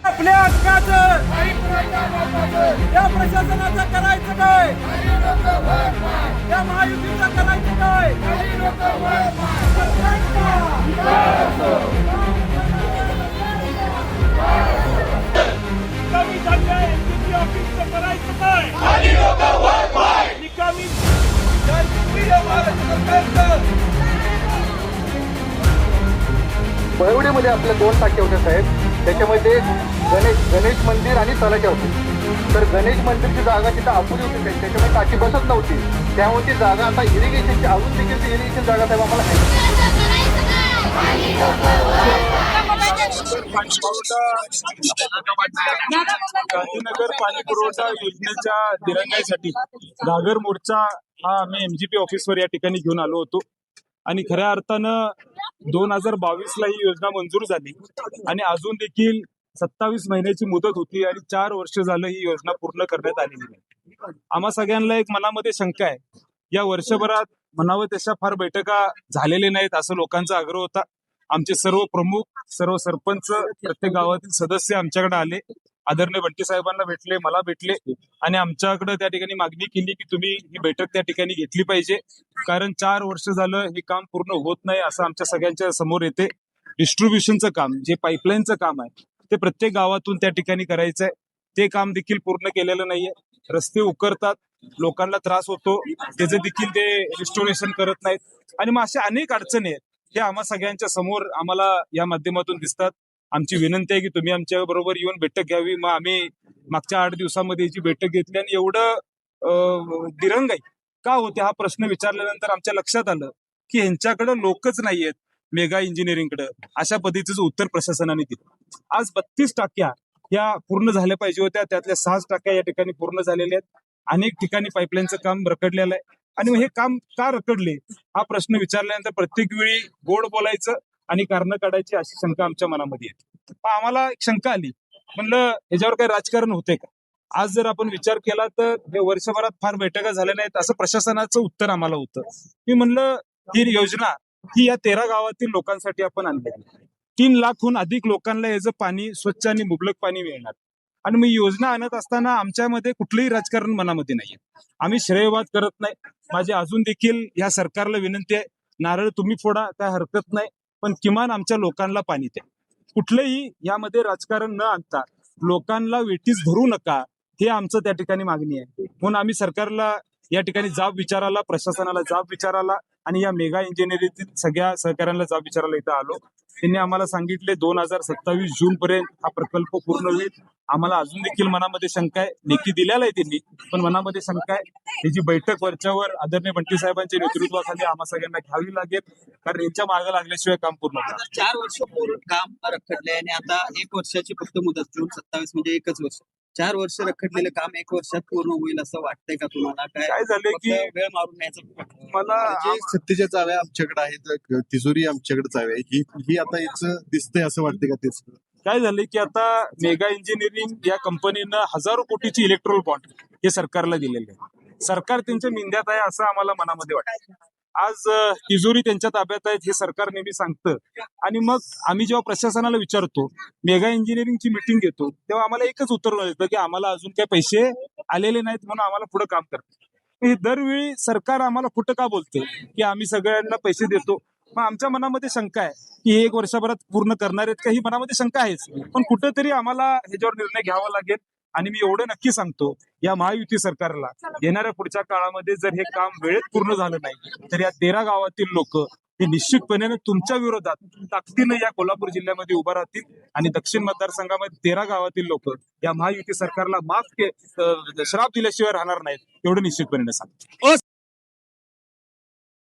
आपल्या हक्काचं या प्रशासनाचं करायचं काय, या महायुतीचं करायचं काय. निकामी झालेल्या एमपीसी ऑफिसचं करायचं काय. निकामी बळवडीमध्ये आपल्या 2 टाके होते साहेब. त्याच्यामध्ये गणेश मंदिर आणि तलाठी होते. तर गणेश मंदिरची जागा तिथं अपुरी होती, त्याच्यामुळे टाकी बसत नव्हती. त्यामुळे ती जागा आता इरिगेशनची अजून देखील ती इरिगेशन जागा साहेब आम्हाला गांधीनगर पाणी पुरवठा योजनेच्या दिरंगाईसाठी घागर मोर्चा हा आम्ही एमजीपी ऑफिसवर या ठिकाणी घेऊन आलो होतो. आणि खऱ्या अर्थानं 2022 ला ही योजना मंजूर झाली आणि अजून देखील 27 महिन्याची मुदत होती आणि 4 वर्ष झालं ही योजना पूर्ण करण्यात आलेली नाही. आम्हा सगळ्यांना एक मनामध्ये शंका आहे, या वर्षभरात म्हणावं तशा फार बैठका झालेल्या नाहीत असं लोकांचा आग्रह होता. आमचे सर्व प्रमुख, सर्व सरपंच, प्रत्येक गावातील सदस्य आमच्याकडे आले, आदरणीय बंटी साहेबांना भेटले, मला भेटले आणि आमच्याकडे त्या ठिकाणी मागणी केली की तुम्ही ही बैठक त्या ठिकाणी घेतली पाहिजे, कारण 4 वर्ष झालं हे काम पूर्ण होत नाही असं आमच्या सगळ्यांच्या समोर येते. डिस्ट्रीब्युशनचं काम, जे पाईपलाईनचं काम आहे ते प्रत्येक गावातून त्या ठिकाणी करायचं आहे, ते काम देखील पूर्ण केलेलं नाहीये. रस्ते उकरतात, लोकांना त्रास होतो, त्याचं देखील ते रिस्टोरेशन करत नाहीत आणि मग अशा अनेक अडचणी आहेत हे आम्हा सगळ्यांच्या समोर आम्हाला या माध्यमातून दिसतात. आमची विनंती आहे की तुम्ही आमच्या बरोबर येऊन बैठक घ्यावी. मग आम्ही मागच्या 8 दिवसामध्ये याची बैठक घेतली आणि एवढं दिरंगाई का होते हा प्रश्न विचारल्यानंतर आमच्या लक्षात आलं की यांच्याकडे लोकच नाहीयेत मेगा इंजिनिअरिंगकडे, अशा पद्धतीचं उत्तर प्रशासनाने दिलं. आज 32 टाक्या या पूर्ण झाल्या पाहिजे होत्या, त्यातल्या 6 टाक्या या ठिकाणी पूर्ण झालेल्या आहेत. अनेक ठिकाणी पाईपलाईनचं काम रखडलेलं आहे आणि मग हे काम का रखडले हा प्रश्न विचारल्यानंतर प्रत्येक वेळी गोड बोलायचं आणि कारणं काढायची अशी शंका आमच्या मनामध्ये येते. आम्हाला एक शंका आली, म्हणलं ह्याच्यावर काही राजकारण होते का. आज जर आपण विचार केला तर हे वर्षभरात फार बैठका झाल्या नाहीत असं प्रशासनाचं उत्तर आम्हाला होतं. मी म्हणलं ही योजना ही या 13 गावातील लोकांसाठी आपण आणली, 3 लाखहून अधिक लोकांना याचं पाणी स्वच्छ आणि मुबलक पाणी मिळणार. आणि मग योजना आणत असताना आमच्यामध्ये कुठलंही राजकारण मनामध्ये नाहीये, आम्ही श्रेयवाद करत नाही. माझी अजून देखील या सरकारला विनंती आहे, नारळ तुम्ही फोडा काय हरकत नाही, पण किमान आमच्या लोकांना पाणी द्या. कुठलंही यामध्ये राजकारण न आणता लोकांना वेठीस धरू नका, हे आमचं त्या ठिकाणी मागणी आहे. म्हणून आम्ही सरकारला या ठिकाणी जाब विचारायला, प्रशासनाला जाब विचारायला आणि या मेगा इंजिनिअरिंगतील सगळ्या सहकाऱ्यांना जाब विचारायला इथं आलो. त्यांनी आम्हाला सांगितले 2027 जून पर्यंत हा प्रकल्प पूर्ण होईल. आम्हाला अजून देखील मनामध्ये शंका आहे, लेखी दिलेला आहे त्यांनी, पण मनामध्ये शंका आहे. त्याची बैठक वरच्यावर आदरणीय बंटी साहेबांच्या नेतृत्वाखाली आम्हा सगळ्यांना घ्यावी लागेल, कारण यांच्या मागे लागल्याशिवाय काम पूर्ण होणार. 4 वर्ष पूर्ण काम रखडले आणि आता 1 वर्षाची फक्त मुदत, जून 27 म्हणजे 1च वर्ष. 4 वर्ष रखडलेलं काम 1 वर्षात पूर्ण होईल असं वाटतंय का तुम्हाला? काय झालंय की वेळ मारून न्यायचं मला जे सत्तेच्या चाव्या आमच्याकडे आहेत, तिजोरी आमच्याकडे चाव्या आहे, ही आता याचं दिसतंय असं वाटतंय का? तेच काय झालंय की आता मेगा इंजिनिअरिंग या कंपनीनं हजारो कोटीची इलेक्ट्रोल बॉन्ड हे सरकारला दिलेले आहे. सरकार त्यांच्या मिंद्यात आहे असं आम्हाला मनामध्ये वाटतं. आज तिजोरी त्यांच्या ताब्यात आहेत हे सरकार नेहमी सांगतं आणि मग आम्ही जेव्हा प्रशासनाला विचारतो, मेगा इंजिनिअरिंगची मिटिंग घेतो, तेव्हा आम्हाला एकच उत्तर मिळतं की आम्हाला अजून काही पैसे आलेले नाहीत म्हणून आम्हाला पुढे काम करतं. हे दरवेळी सरकार आम्हाला खोटं का बोलते की आम्ही सगळ्यांना पैसे देतो. मग आमच्या मनामध्ये शंका आहे की हे 1 वर्षभरात पूर्ण करणार आहेत का, ही मनामध्ये शंका आहेच, पण कुठेतरी आम्हाला ह्याच्यावर निर्णय घ्यावा लागेल. आणि मी एवढं नक्की सांगतो, या महायुती सरकारला येणाऱ्या पुढच्या काळामध्ये जर हे काम वेळेत पूर्ण झालं नाही तर या 13 गावातील लोक हे निश्चितपणे तुमच्या विरोधात ताकदीनं या कोल्हापूर जिल्ह्यामध्ये उभा राहतील आणि दक्षिण मतदारसंघामध्ये 13 गावातील लोक या महायुती सरकारला श्राप दिल्याशिवाय राहणार नाहीत, एवढं निश्चितपणे सांगतो.